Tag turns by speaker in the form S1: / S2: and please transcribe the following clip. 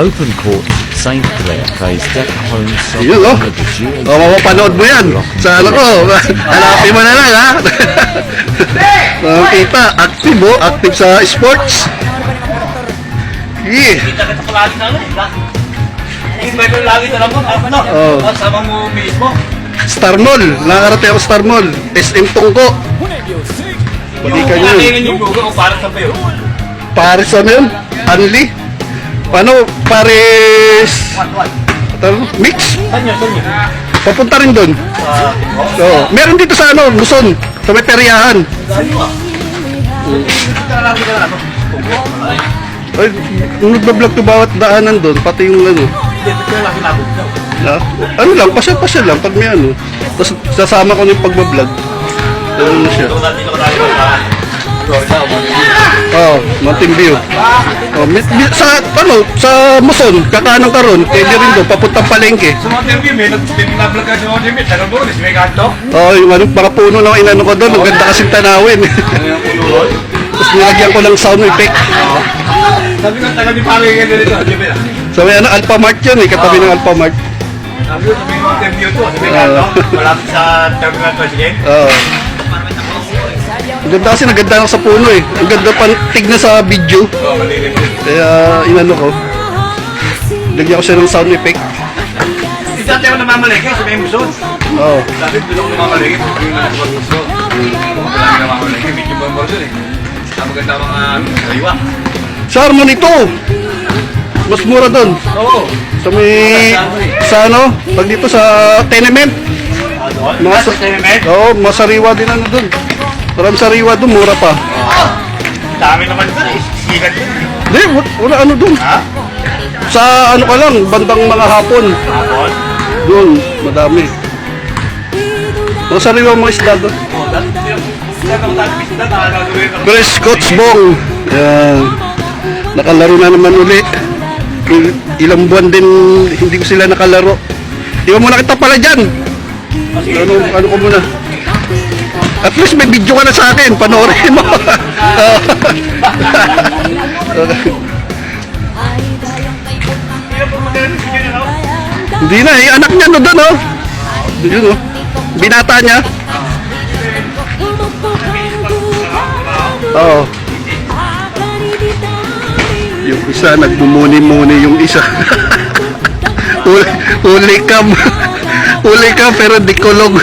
S1: Open Court, St. Clair plays Deca-Home
S2: Yun, oh.
S1: soccer with the June.
S2: Mapapanood mo yan sa ano ko. Hanapin mo na lang, ha? Kita, active, oh. Active sa sports. Yeah.
S3: Kita ka sa lagi na ano, hindi ba yung lagi na lang mo, ano?
S2: Oh.
S3: Sama mo mismo.
S2: Star Mall. Nakakarating ako Star Mall. SM Tungko. Hindi ka yun.
S3: Kailangan yung lugar kung parang sabi yun.
S2: Paris ano yun? Anli? Paano? Paris... Mix?
S3: Saan yun? Saan yun?
S2: Papunta rin doon. So, meron dito sa ano, Luzon. Sa may peryahan.
S3: Saan yun ah? Kita lang kita lang.
S2: Ay, nagbablog to bawat daanan doon. Pati yung ano.
S3: Hindi, kita lang kinabot daw.
S2: Ano lang, pasyal lang pag may ano. Tapos sasama ko yung pagbablog. Ano na siya.
S3: Ito ko dito ko tayo sa Florida o
S2: Oh, Mountain View. Oh, sa ano, sa Muson, kakanang karon, pwede rin doon papuntang palengke.
S3: Sa mga TV, may nag-vlog ka sa mga TV, tagang doon, may kanto.
S2: Oh, yung ano, mga puno lang inano ko doon, ang ganda kasing tanawin.
S3: Ano yung puno doon?
S2: Tapos nilagyan ko ng sound effect.
S3: Sabi ko, taga di pare ka dito, di ba?
S2: So may ano, Alpha Mart yun eh, katabi ng Alpha Mart.
S3: Sabi ko, sabi mo, interview to, sabi kanto, malapit sa terminal president.
S2: Oo. Ang ganda kasi naganda ako sa puno eh. Ang ganda pa tignan sa video.
S3: Oo, malilim din.
S2: Kaya inano ko. Lagyan ko siya ng sound effect.
S3: Isa tayo namamalengke sa may muson.
S2: Oo.
S3: Sabi, doon ako namamalengke, yung nasa muson. Wala na namamalengke, medyo bambor doon eh. Ang maganda mga kaliwa.
S2: Sa Harmony to. Mas mura doon.
S3: Oo.
S2: Sa may... Sa ano? Pag dito sa tenement. Mga sa... Oo, masariwa din ano doon. Parang sariwa doon, mura pa.
S3: Dami naman doon eh. Sikat doon.
S2: Hindi, wala ano doon.
S3: Ha?
S2: Sa ano ka lang, bandang mga hapon.
S3: Hapon?
S2: Doon, madami. Mga sariwa mga isda doon.
S3: Oo, dati ako dati bisita, nakagagawin ako.
S2: Chris Coachbong. Yan. Nakalaro na naman uli. Ilang buwan din hindi ko sila nakalaro. Iwan mo na kita pala dyan. Ano ko muna. At least may video ka na sa akin. Panoorin mo. Hindi na eh. Anak niya no doon oh. Yun oh. Binata niya. Oo. Yung isa, nagmumuni-muni yung isa. Uli kam. Uli kam pero di kulog.